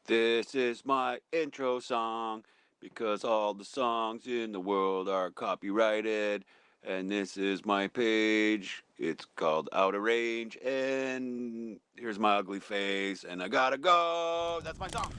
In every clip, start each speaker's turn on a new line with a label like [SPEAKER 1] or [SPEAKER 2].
[SPEAKER 1] This is my intro song because all the songs in the world are copyrighted. And this is my page. It's called Out of Range. And here's my ugly face. And I gotta go. That's my song.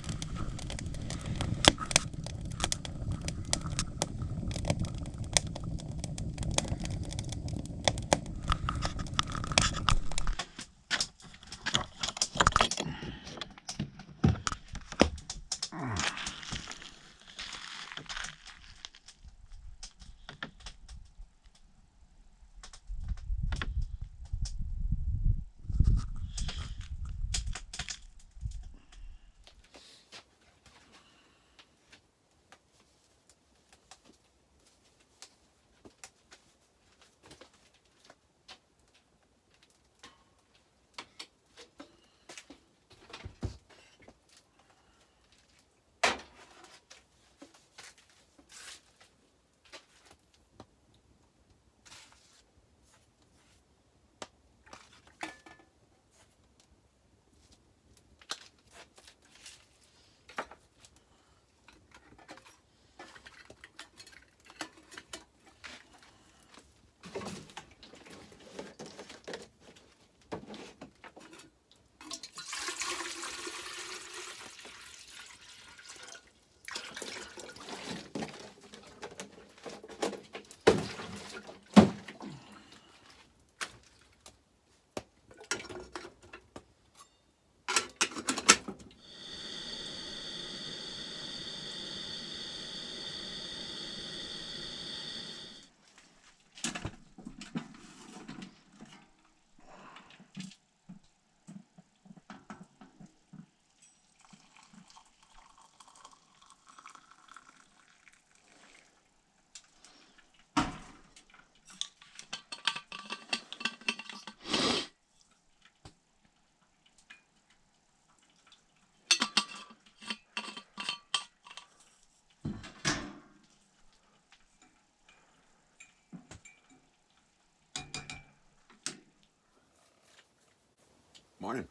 [SPEAKER 1] Morning.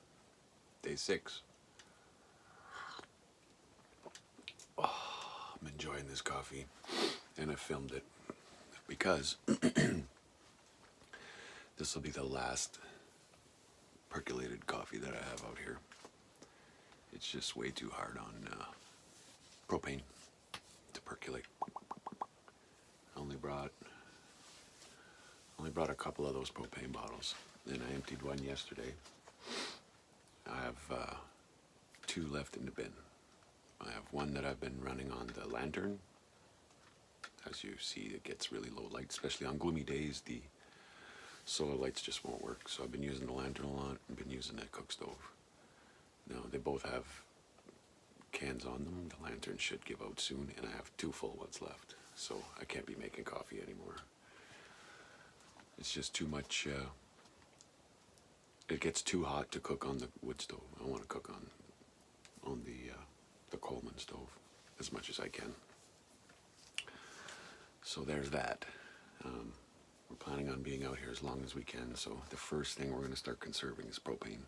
[SPEAKER 1] Day 6. I'm enjoying this coffee. And I filmed it because this will be the last percolated coffee that I have out here. It's just way too hard on propane to percolate. I only brought a couple of those propane bottles, and I emptied one yesterday. I have 2 left in the bin. I have one that I've been running on the lantern. As you see, it gets really low light, especially on gloomy days. The solar lights just won't work. So I've been using the lantern a lot and been using that cook stove. Now they both have cans on them. The lantern should give out soon, and I have 2 full ones left. So I can't be making coffee anymore. It's just too much. It gets too hot to cook on the wood stove. I want to cook on the Coleman stove as much as I can. So there's that. We're planning on being out here as long as we can. So the first thing we're going to start conserving is propane.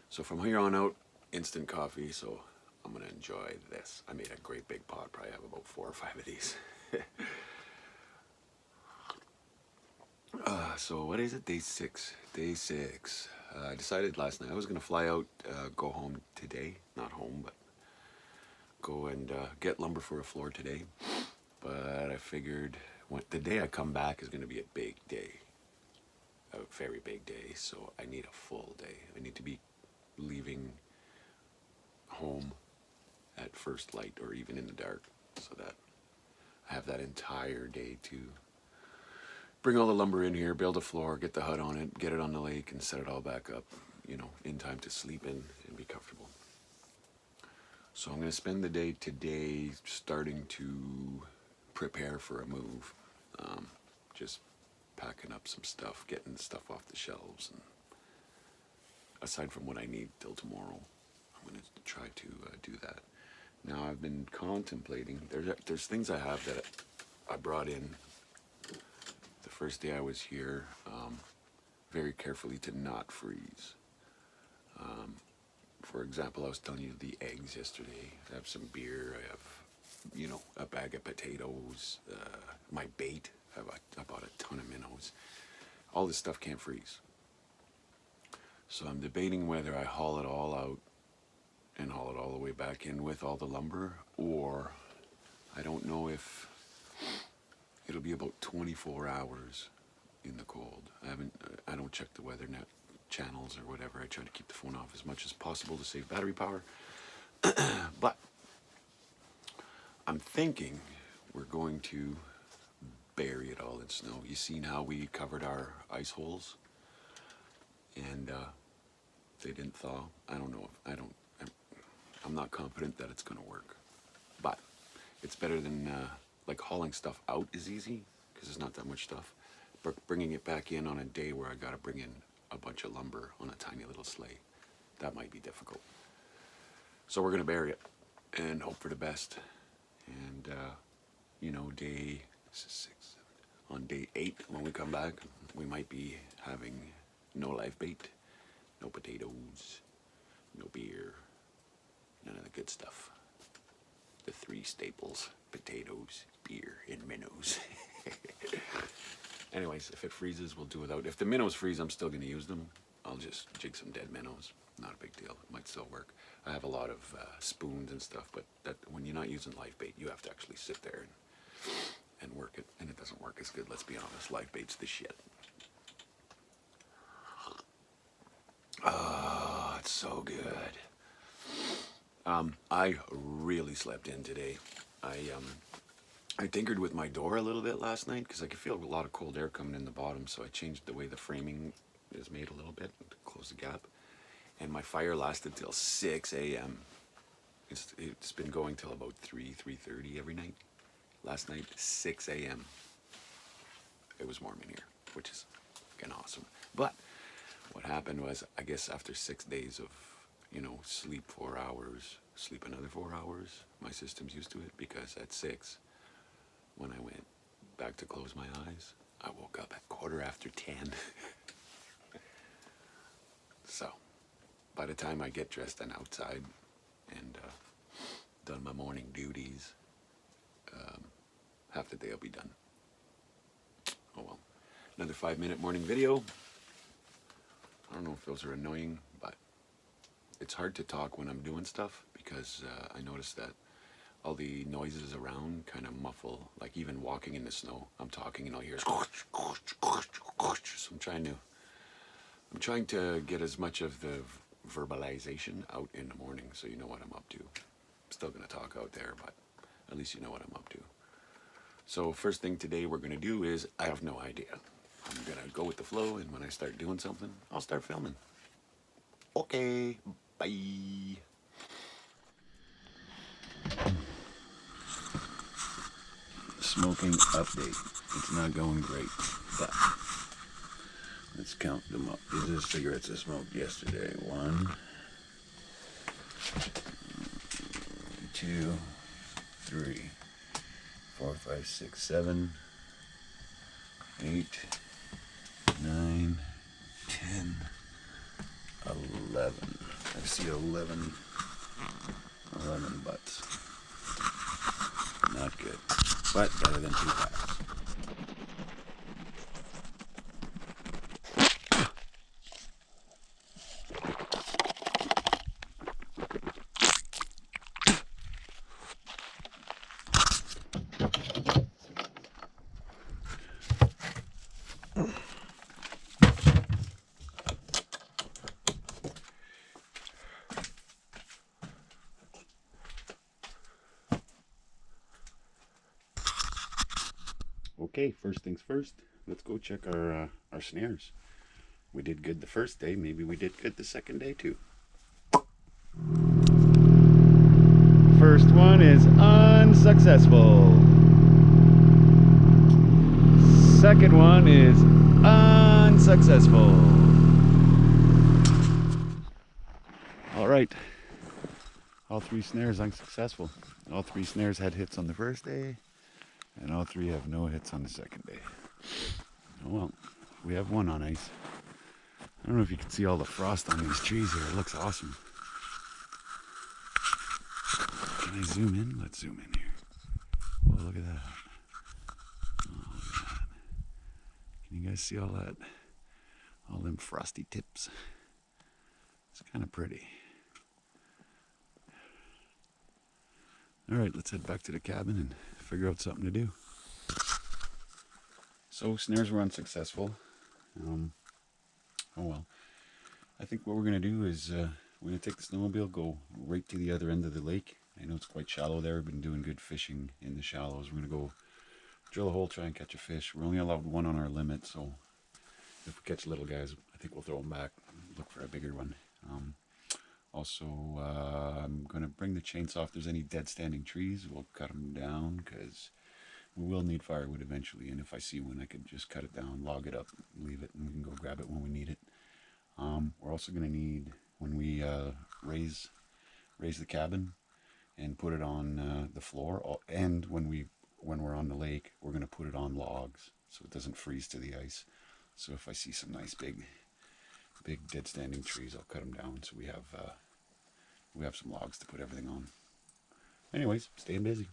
[SPEAKER 1] So from here on out, instant coffee. So I'm going to enjoy this. I made a great big pot. Probably have about 4 or 5 of these. So what is it? Day 6. Day 6. I decided last night I was going to fly out, go home today. Not home, but go and get lumber for a floor today. But I figured the day I come back is going to be a big day. A very big day. So I need a full day. I need to be leaving home at first light or even in the dark so that I have that entire day to bring all the lumber in here, build a floor, get the hut on it, get it on the lake, and set it all back up, in time to sleep in and be comfortable. So I'm going to spend the day today starting to prepare for a move. Just packing up some stuff, getting stuff off the shelves, and aside from what I need till tomorrow, I'm going to try to do that. Now I've been contemplating. There's things I have that I brought in the first day I was here, very carefully to not freeze. For example, I was telling you the eggs yesterday. I have some beer. I have, you know, a bag of potatoes. My bait. I bought a ton of minnows. All this stuff can't freeze. So I'm debating whether I haul it all out and haul it all the way back in with all the lumber, or I don't know if it'll be about 24 hours in the cold. I don't check the weather net channels or whatever. I try to keep the phone off as much as possible to save battery power. But I'm thinking we're going to bury it all in snow. You seen how we covered our ice holes, and they didn't thaw. I don't know if I'm not confident that it's going to work, but it's better than like hauling stuff out is easy because there's not that much stuff. But bringing it back in on a day where I got to bring in a bunch of lumber on a tiny little sleigh, that might be difficult. So we're going to bury it and hope for the best. And you know, on day 8 when we come back, we might be having no live bait, no potatoes, no beer, none of the good stuff. The 3 staples: potatoes, beer, and minnows. Anyways, if it freezes, we'll do without. If the minnows freeze, I'm still going to use them. I'll just jig some dead minnows. Not a big deal. It might still work. I have a lot of spoons and stuff, but that when you're not using live bait, you have to actually sit there and work it, and it doesn't work as good. Let's be honest. Live bait's the shit. Oh, it's so good. I really slept in today. I tinkered with my door a little bit last night because I could feel a lot of cold air coming in the bottom, so I changed the way the framing is made a little bit to close the gap. And my fire lasted till 6 a.m. It's been going till about 3:30 every night. Last night, 6 a.m. It was warm in here, which is fucking awesome. But what happened was, I guess after 6 days of, you know, sleep 4 hours, sleep another 4 hours, my system's used to it, because at 6, when I went back to close my eyes, I woke up at 10:15. So, by the time I get dressed and outside and done my morning duties, half the day will be done. Oh well. Another 5-minute morning video. I don't know if those are annoying, but it's hard to talk when I'm doing stuff because I noticed that all the noises around kind of muffle. Like even walking in the snow, I'm talking and I'll hear squoosh, squoosh, squoosh, squoosh. So I'm trying to get as much of the verbalization out in the morning so you know what I'm up to. I'm still going to talk out there, but at least you know what I'm up to. So first thing today we're going to do is, I have no idea. I'm going to go with the flow, and when I start doing something, I'll start filming. Okay, bye. Smoking update. It's not going great, but let's count them up. These are the cigarettes I smoked yesterday. 1, 2, 3, 4, 5, 6, 7, 8, 9, 10, 11. I see 11 butts. Not good, but better than 2 packs. Okay, first things first, let's go check our snares. We did good the first day, maybe we did good the second day too. First one is unsuccessful. Second one is unsuccessful. All right, all 3 snares unsuccessful. All 3 snares had hits on the first day, and all 3 have no hits on the second day. Oh well, we have 1 on ice. I don't know if you can see all the frost on these trees here. It looks awesome. Can I zoom in? Let's zoom in here. Oh, look at that. Oh, look at that. Can you guys see all that? All them frosty tips. It's kind of pretty. All right, let's head back to the cabin and figure out something to do. So snares were unsuccessful. Oh well. I think what we're going to do is we're going to take the snowmobile, go right to the other end of the lake. I know it's quite shallow there. We've been doing good fishing in the shallows. We're going to go drill a hole, try and catch a fish. We're only allowed one on our limit, so if we catch little guys, I think we'll throw them back, look for a bigger one. Also, I'm going to bring the chainsaw. If there's any dead standing trees, we'll cut them down because we will need firewood eventually. And if I see one, I can just cut it down, log it up, leave it, and we can go grab it when we need it. We're also going to need, when we raise the cabin and put it on the floor, and when we're on the lake, we're going to put it on logs so it doesn't freeze to the ice. So if I see some nice big dead standing trees, I'll cut them down so we have some logs to put everything on. Anyways, staying busy.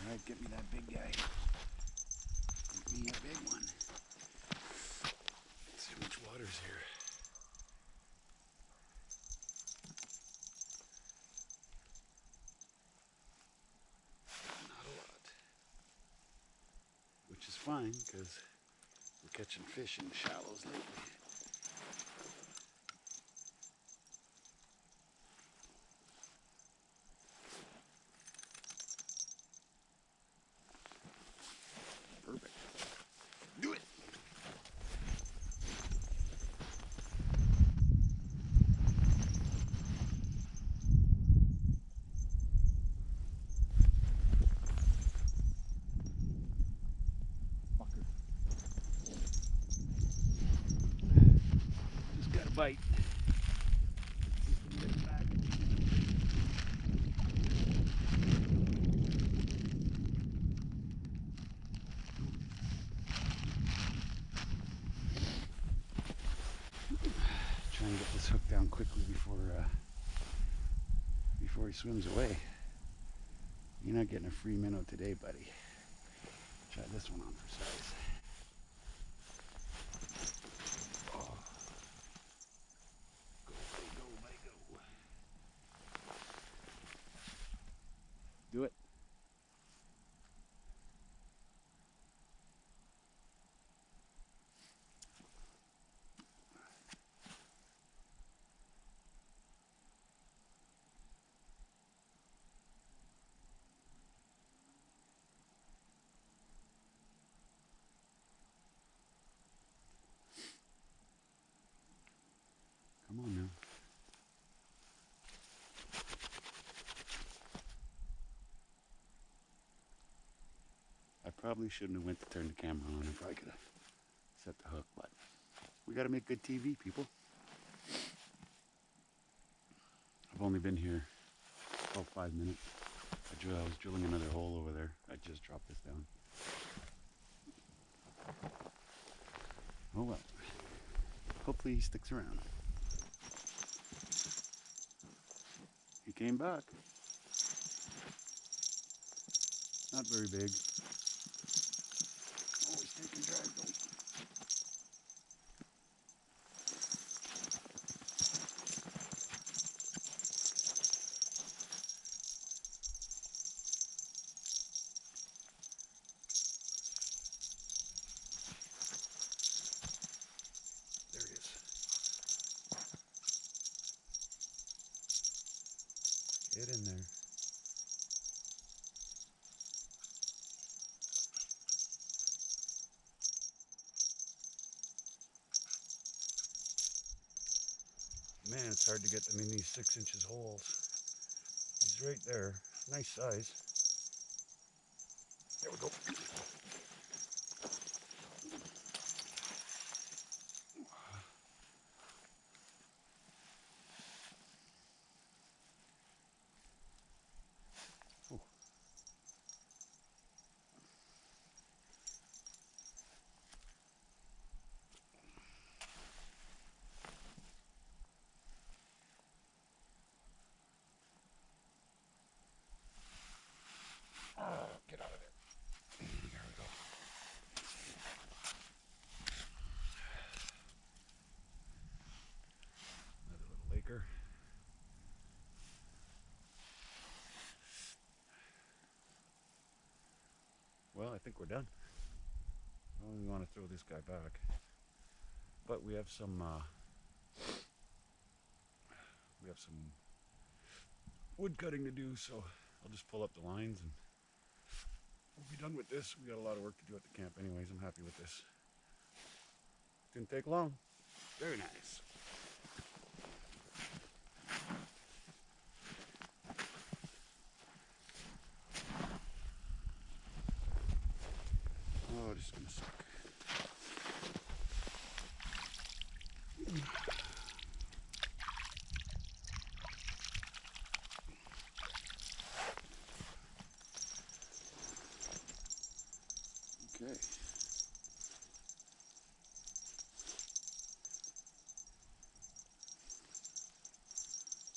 [SPEAKER 1] Alright, get me that big guy. Get me a big one. Let's see how much water's here. Not a lot. Which is fine, because we're catching fish in the shallows lately. Perfect. Do it! Fucker. Just got a bite. Try and get this hook down quickly before he swims away. You're not getting a free minnow today, buddy. Try this one on for size. Oh. Go, buddy, go. Do it. Come on now. I probably shouldn't have went to turn the camera on. I probably could have set the hook, but We gotta make good TV, people. I've only been here about 5 minutes. I was drilling another hole over there. I just dropped this down. Oh well. Hopefully he sticks around. He came back. Not very big. Oh, he's taking drag though. There he is. Get in there. Man, it's hard to get them in these 6-inch holes. He's right there. Nice size. There we go. Oh. Get out of there. There we go. Another little laker. Well, I think we're done. I don't even want to throw this guy back. But we have some wood cutting to do, so I'll just pull up the lines and we'll be done with this. We got a lot of work to do at the camp anyways. I'm happy with this. Didn't take long. Very nice. Oh, this is gonna suck. Okay.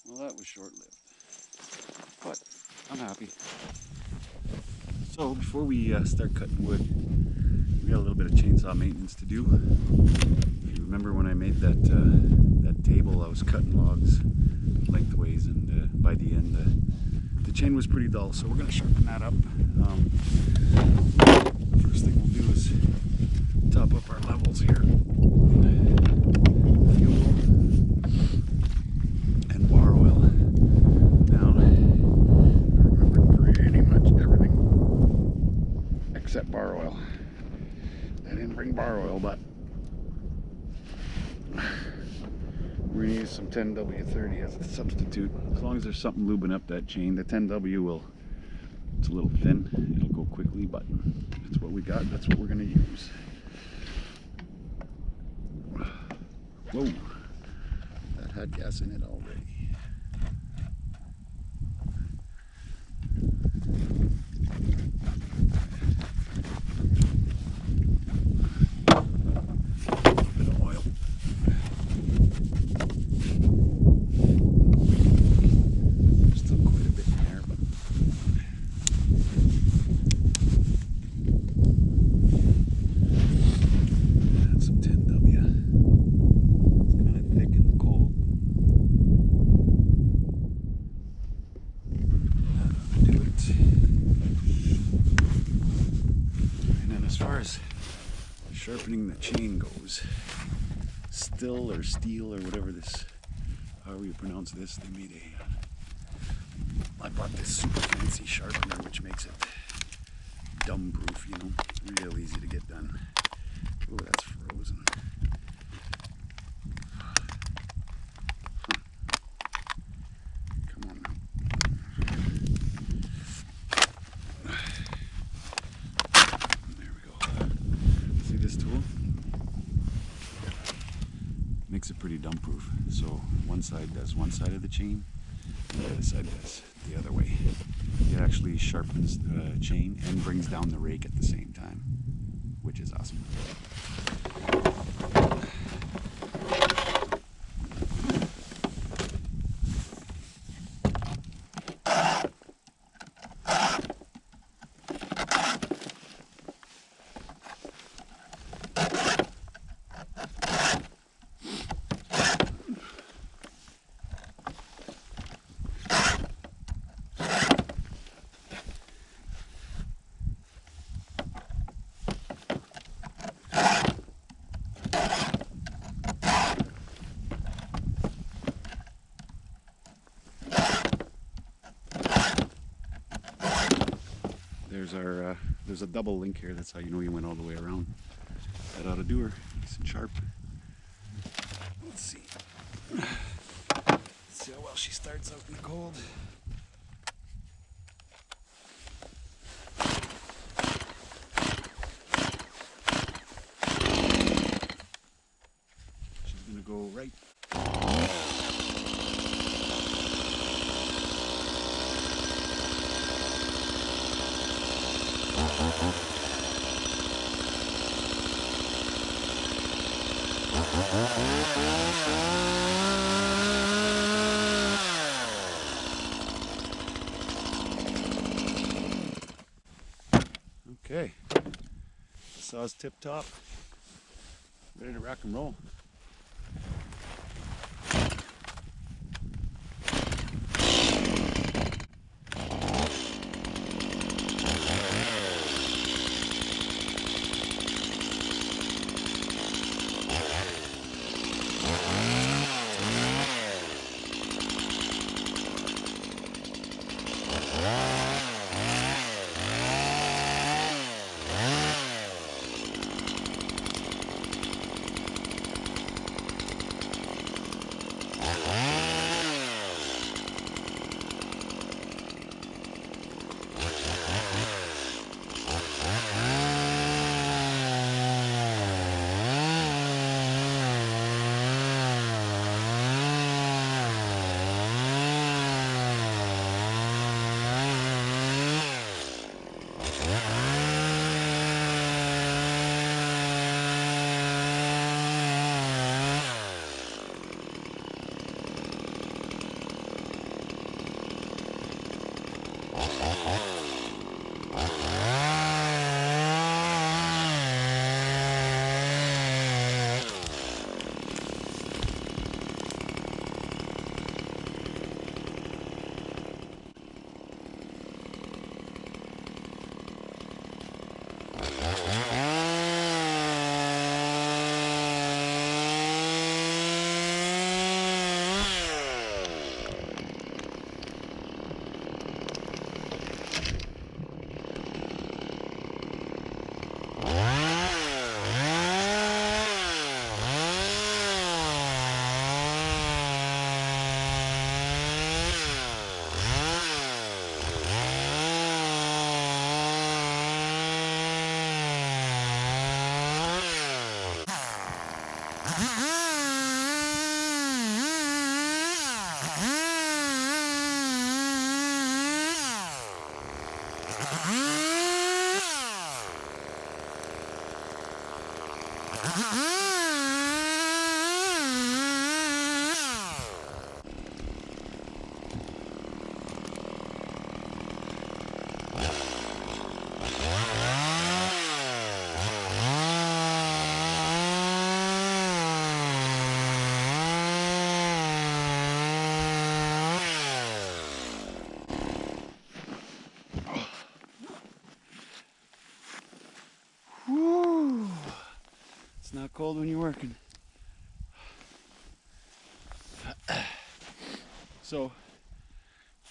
[SPEAKER 1] Well, that was short-lived, but I'm happy. So before we start cutting wood, we got a little bit of chainsaw maintenance to do. If you remember when I made that that table, I was cutting logs lengthways, and by the end the chain was pretty dull, so we're going to sharpen that up. First thing we'll do is top up our levels here. Fuel and bar oil. Now, I remember pretty much everything except bar oil. I didn't bring bar oil, but we're going to use some 10W30 as a substitute. As long as there's something lubing up that chain, the 10W will, it's a little thin, it'll go quickly, but that's what we got, that's what we're going to use. Whoa, that had gas in it already. Sharpening the chain goes, still or steel or whatever this, however you pronounce this, they made I bought this super fancy sharpener which makes it dumb proof, you know, real easy to get done. Oh, that's frozen. Come on now. There we go. See this tool? makes it pretty dump proof. So one side does one side of the chain, the other side does the other way. It actually sharpens the chain and brings down the rake at the same time, which is awesome. There's a double link here. That's how you know you went all the way around. That ought to do her. Nice and sharp. Let's see. Let's see how well she starts out in the cold. She's gonna go right. Okay, saw's tip top, ready to rock and roll. Whew. It's not cold when you're working. So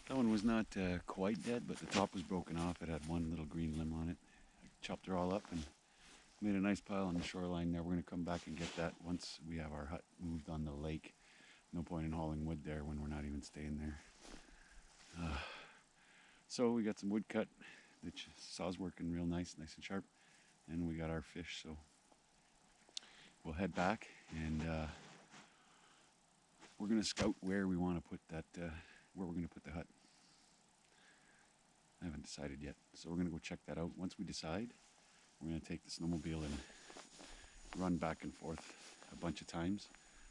[SPEAKER 1] that one was not quite dead, but the top was broken off. It had one little green limb on it. I chopped her all up and made a nice pile on the shoreline there. We're going to come back and get that once we have our hut moved on the lake. No point in hauling wood there when we're not even staying there. So we got some wood cut. The saw's working real nice and sharp. And we got our fish, so we'll head back and we're going to scout where we want to put that, where we're going to put the hut. I haven't decided yet, so we're going to go check that out. Once we decide, we're going to take the snowmobile and run back and forth a bunch of times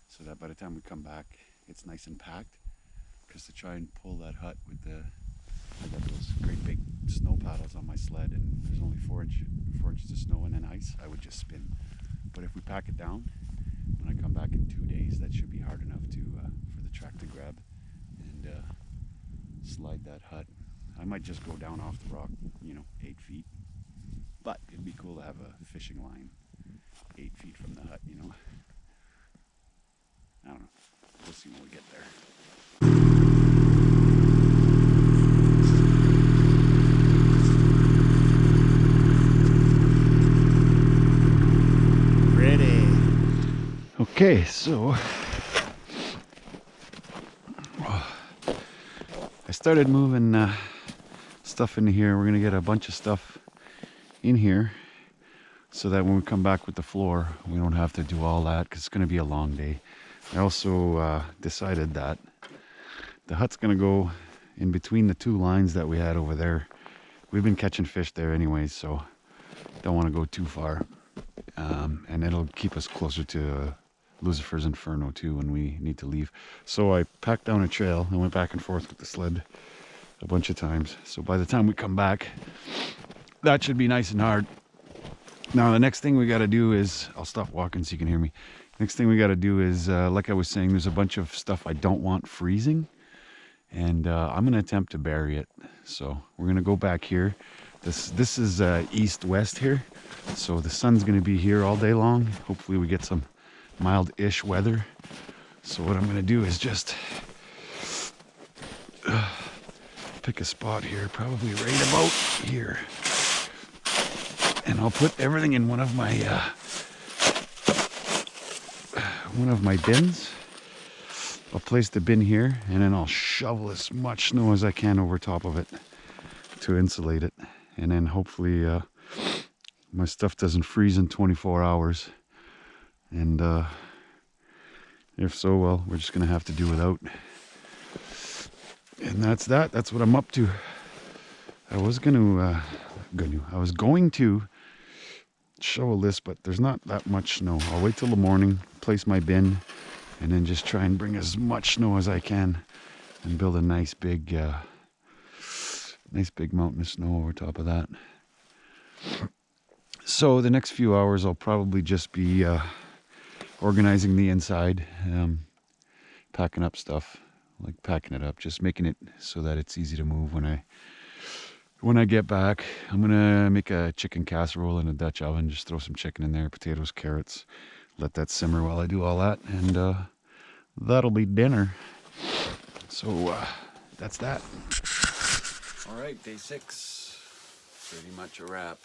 [SPEAKER 1] so that by the time we come back, it's nice and packed. Because to try and pull that hut with I got those great big snow paddles on my sled, and there's only 4 inches of snow and then ice, I would just spin. But if we pack it down, when I come back in 2 days, that should be hard enough for the track to grab and slide that hut. I might just go down off the rock, 8 feet. But it'd be cool to have a fishing line 8 feet from the hut, I don't know. We'll see when we get there. Okay, so I started moving stuff into here. We're gonna get a bunch of stuff in here so that when we come back with the floor, we don't have to do all that because it's gonna be a long day. I also decided that the hut's gonna go in between the 2 lines that we had over there. We've been catching fish there anyways, so don't want to go too far, and it'll keep us closer to Lucifer's Inferno too when we need to leave. So I packed down a trail and went back and forth with the sled a bunch of times. So by the time we come back, that should be nice and hard. Now the next thing we got to do is, I'll stop walking so you can hear me. Next thing we got to do is, like I was saying, there's a bunch of stuff I don't want freezing, and I'm going to attempt to bury it. So we're going to go back here. This is east-west here, so the sun's going to be here all day long. Hopefully we get some mild-ish weather. So what I'm going to do is just pick a spot here, probably right about here, and I'll put everything in one of my bins. I'll place the bin here, and then I'll shovel as much snow as I can over top of it to insulate it, and then hopefully my stuff doesn't freeze in 24 hours. And if so, well, we're just gonna have to do without. And that's that. That's what I'm up to. I was going to shovel this, but there's not that much snow. I'll wait till the morning, place my bin, and then just try and bring as much snow as I can and build a nice big mountain of snow over top of that. So the next few hours I'll probably just be organizing the inside, packing up stuff, like packing it up, just making it so that it's easy to move when I get back. I'm gonna make a chicken casserole in a Dutch oven, just throw some chicken in there, potatoes, carrots, let that simmer while I do all that, and that'll be dinner. So that's that. All right, day 6, pretty much a wrap.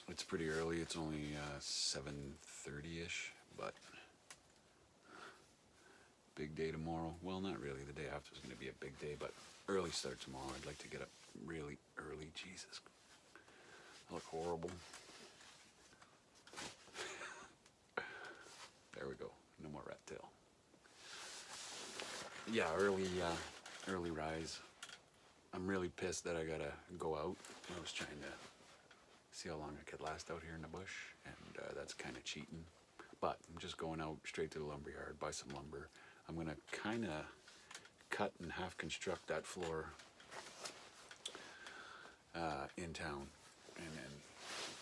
[SPEAKER 1] It's pretty early. It's only 7:30ish, but big day tomorrow. Well, not really. The day after is going to be a big day, but early start tomorrow. I'd like to get up really early. Jesus, I look horrible. There we go. No more rat tail. Yeah, early rise. I'm really pissed that I gotta go out. I was trying to see how long I could last out here in the bush, and that's kind of cheating. But I'm just going out straight to the lumberyard, buy some lumber. I'm gonna kind of cut and half construct that floor in town, and then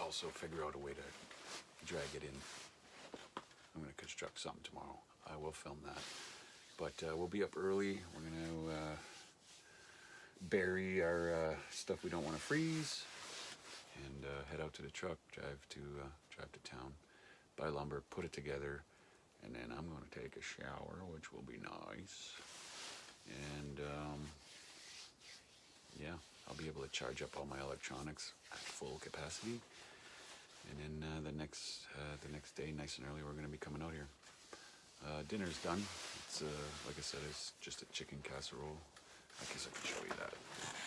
[SPEAKER 1] also figure out a way to drag it in. I'm gonna construct something tomorrow. I will film that, but we'll be up early. We're gonna bury our stuff we don't want to freeze, and head out to the truck, drive to town, buy lumber, put it together, and then I'm going to take a shower, which will be nice. And yeah, I'll be able to charge up all my electronics at full capacity. And then the next day, nice and early, we're going to be coming out here. Dinner's done. It's like I said, it's just a chicken casserole. I guess I can show you that.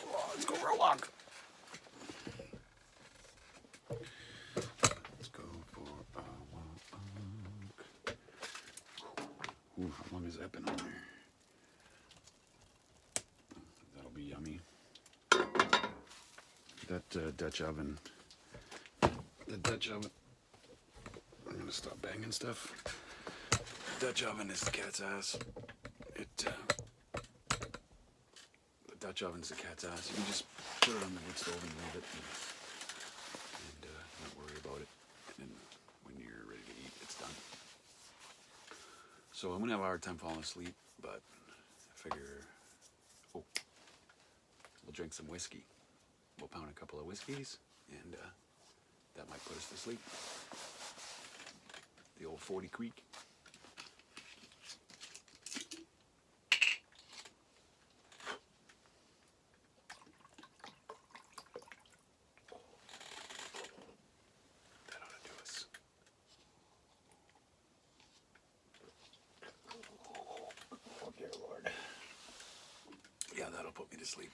[SPEAKER 1] Oh, let's go for a walk. Let's go for a walk. Ooh, I want long as I've been on there. That'll be yummy. That Dutch oven. The Dutch oven. I'm gonna stop banging stuff. The Dutch oven is the cat's ass. The Dutch oven's the cat's ass. You can just put it on the wood stove and leave it, and not worry about it. And then when you're ready to eat, it's done. So I'm gonna have a hard time falling asleep, but I figure, we'll drink some whiskey. We'll pound a couple of whiskeys, and that might put us to sleep. The old 40 Creek. That ought to do us. Oh dear Lord. Yeah, that'll put me to sleep.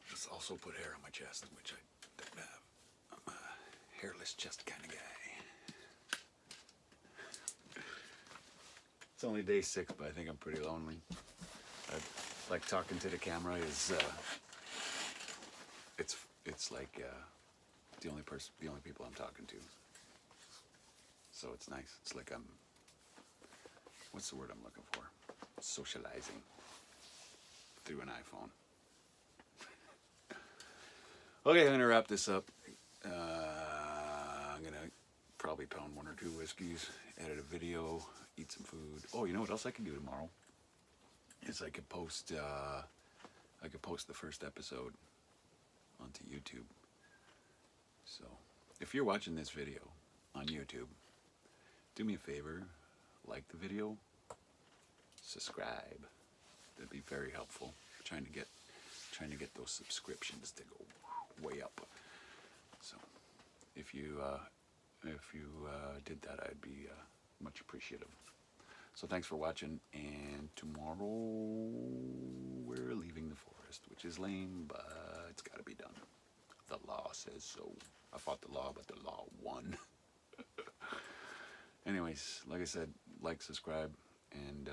[SPEAKER 1] This also put hair on my chest, which I don't have. I'm a hairless chest kind of guy. It's only day 6, but I think I'm pretty lonely. I like talking to the camera is it's like the only people I'm talking to. So it's nice. It's like I'm, what's the word I'm looking for? Socializing through an iPhone. Okay, I'm gonna wrap this up. I'm gonna probably pound 1 or 2 whiskeys, edit a video, eat some food. Oh, you know what else I can do tomorrow? Is I could post the first episode onto YouTube. So if you're watching this video on YouTube, do me a favor, like the video, subscribe. That'd be very helpful. Trying to get those subscriptions to go way up. So if you did that, I'd be much appreciative. So thanks for watching, and tomorrow we're leaving the forest, which is lame, but it's got to be done. The law says so. I fought the law, but the law won. Anyways, like I said, like, subscribe, and